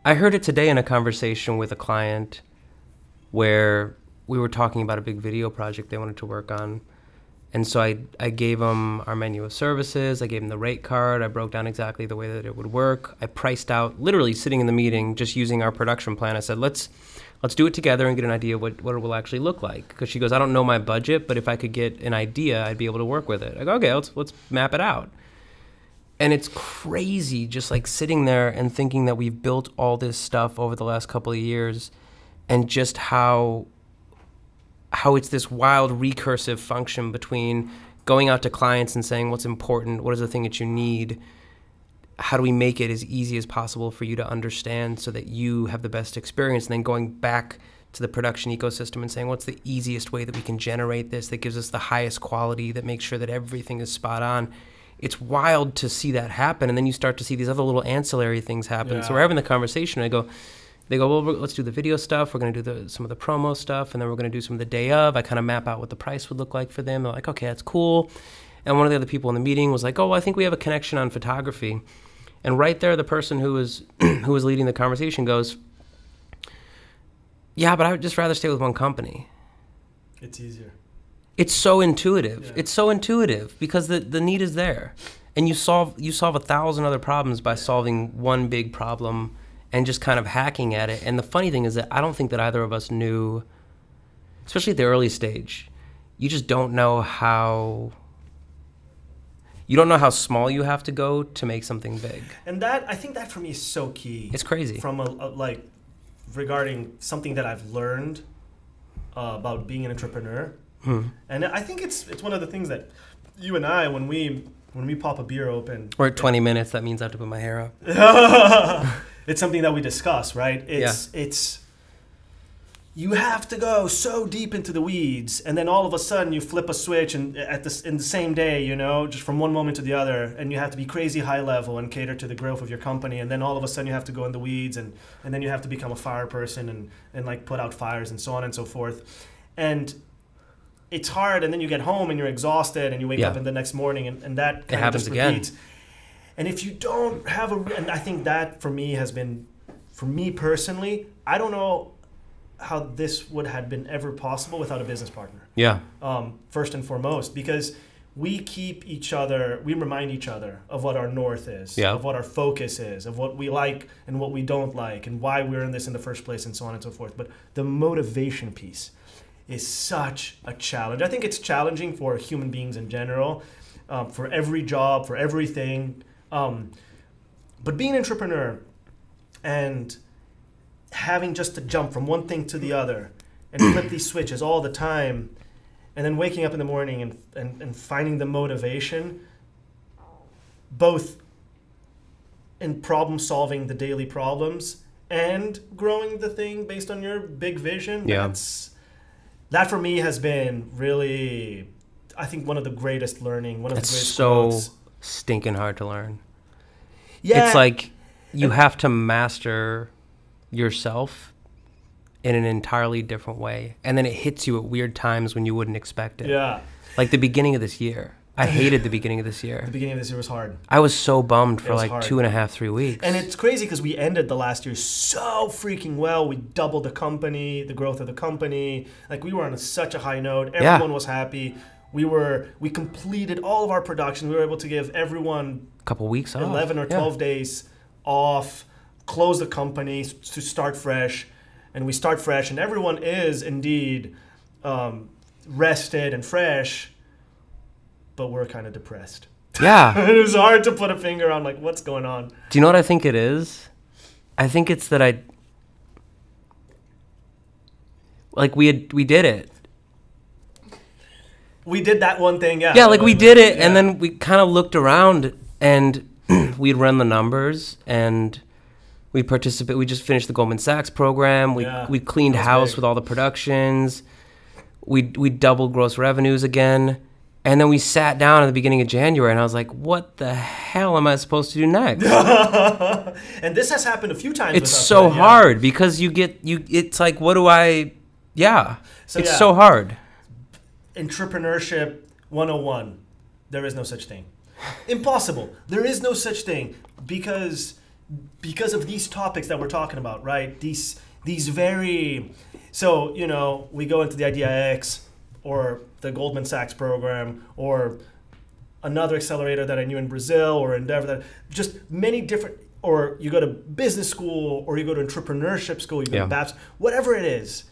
I heard it today in a conversation with a client where we were talking about a big video project they wanted to work on. And so I gave them our menu of services. I gave them the rate card. I broke down exactly the way that it would work. I priced out, literally sitting in the meeting, just using our production plan. I said, let's do it together and get an idea of what it will actually look like. Because she goes, I don't know my budget, but if I could get an idea, I'd be able to work with it. I go, okay, let's map it out. And it's crazy just like sitting there and thinking that we've built all this stuff over the last couple of years, and just how it's this wild recursive function between going out to clients and saying what's important, what is the thing that you need, how do we make it as easy as possible for you to understand so that you have the best experience, and then going back to the production ecosystem and saying what's the easiest way that we can generate this that gives us the highest quality, that makes sure that everything is spot on. It's wild to see that happen, and then you start to see these other little ancillary things happen. Yeah. So we're having the conversation, and they go, well, let's do the video stuff. We're going to do some of the promo stuff, and then we're going to do some of the day of. I kind of map out what the price would look like for them. They're like, okay, that's cool. And one of the other people in the meeting was like, oh, I think we have a connection on photography. And right there, the person who was leading the conversation goes, yeah, but I would just rather stay with one company. It's easier. It's so intuitive. Yeah. It's so intuitive because the need is there. And you solve 1,000 other problems by solving one big problem and just kind of hacking at it. And the funny thing is that I don't think that either of us knew, especially at the early stage, you just don't know how small you have to go to make something big. And I think that for me is so key. It's crazy. From regarding something that I've learned about being an entrepreneur. And I think it's one of the things that you and I, when we pop a beer open. We're at 20 minutes, that means I have to put my hair up. It's something that we discuss, right? It's you have to go so deep into the weeds, and then all of a sudden you flip a switch, and in the same day, just from one moment to the other, and you have to be crazy high level and cater to the growth of your company, and then all of a sudden you have to go in the weeds, and then you have to become a fire person and like put out fires and so on and so forth. And it's hard, and then you get home and you're exhausted, and you wake up in the next morning, and that kind of just repeats. And if you don't have and I think that for me has been, for me personally, I don't know how this would have been ever possible without a business partner. Yeah. First and foremost, because we remind each other of what our north is, of what our focus is, of what we like and what we don't like, and why we're in this in the first place, and so on and so forth. But the motivation piece is such a challenge. I think it's challenging for human beings in general, for every job, for everything. But being an entrepreneur and having just to jump from one thing to the other and flip these switches all the time, and then waking up in the morning and finding the motivation, both in problem solving the daily problems and growing the thing based on your big vision. That for me has been really, I think, one of the greatest learning, one of the greatest quotes. Stinking hard to learn. Yeah. It's like you have to master yourself in an entirely different way. And then it hits you at weird times when you wouldn't expect it. Yeah. Like the beginning of this year. I hated the beginning of this year. The beginning of this year was hard. I was so bummed for like 2.5, 3 weeks. And it's crazy because we ended the last year so freaking well. We doubled the company, the growth of the company. Like we were on such a high note. Everyone was happy. We completed all of our production. We were able to give everyone a couple weeks off. 11 or 12 days off, close the company to start fresh. And we start fresh, and everyone is indeed rested and fresh, but we're kind of depressed. Yeah. It was hard to put a finger on, like, what's going on. Do you know what I think it is? I think it's that we did it. We did that one thing, yeah. Yeah, like we did it, and then we kind of looked around, and we'd run the numbers, and we participate. We just finished the Goldman Sachs program. We cleaned house with all the productions. We doubled gross revenues again. And then we sat down at the beginning of January, and I was like, what the hell am I supposed to do next? And this has happened a few times. It's so hard because it's like, what do I, it's so hard. Entrepreneurship 101, there is no such thing. Impossible. There is no such thing because because of these topics that we're talking about, right? These very, so, you know, we go into the IDIX or the Goldman Sachs program or another accelerator that I knew in Brazil or Endeavor, that just many different, or you go to business school or you go to entrepreneurship school, you go to BAPS, whatever it is,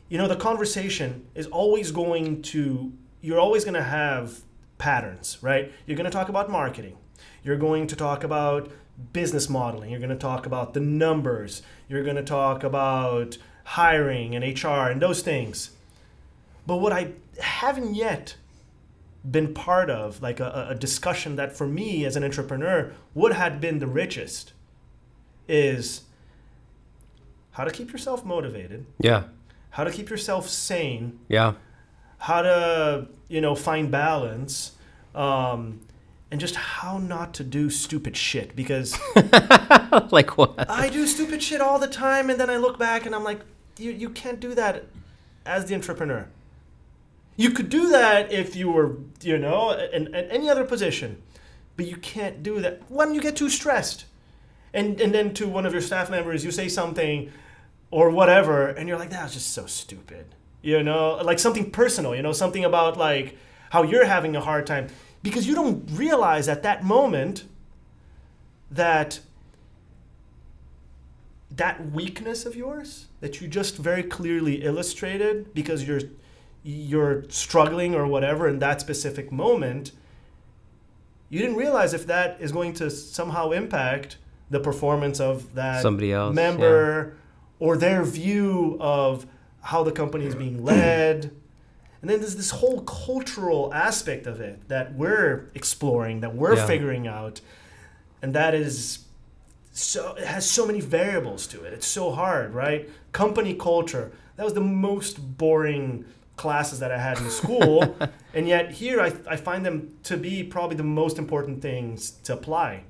you know, the conversation is always going to, you're always going to have patterns, right? You're going to talk about marketing. You're going to talk about business modeling. You're going to talk about the numbers. You're going to talk about hiring and HR and those things. But what I haven't yet been part of, like a discussion that for me as an entrepreneur would have been the richest, is how to keep yourself motivated. Yeah. How to keep yourself sane. Yeah. How to, you know, find balance. And just how not to do stupid shit, because like what? I do stupid shit all the time, and then I look back and I'm like, you can't do that as the entrepreneur. You could do that if you were, you know, in any other position, but you can't do that when you get too stressed. And then to one of your staff members, you say something or whatever, and you're like, that was just so stupid. You know, like something personal, you know, something about like how you're having a hard time. Because you don't realize at that moment that that weakness of yours that you just very clearly illustrated because you're struggling or whatever in that specific moment, you didn't realize if that is going to somehow impact the performance of that somebody else, member or their view of how the company is being led. And then there's this whole cultural aspect of it that we're exploring, that we're figuring out. And that is so, it has so many variables to it. It's so hard, right? Company culture. That was the most boring classes that I had in school. And yet here I find them to be probably the most important things to apply.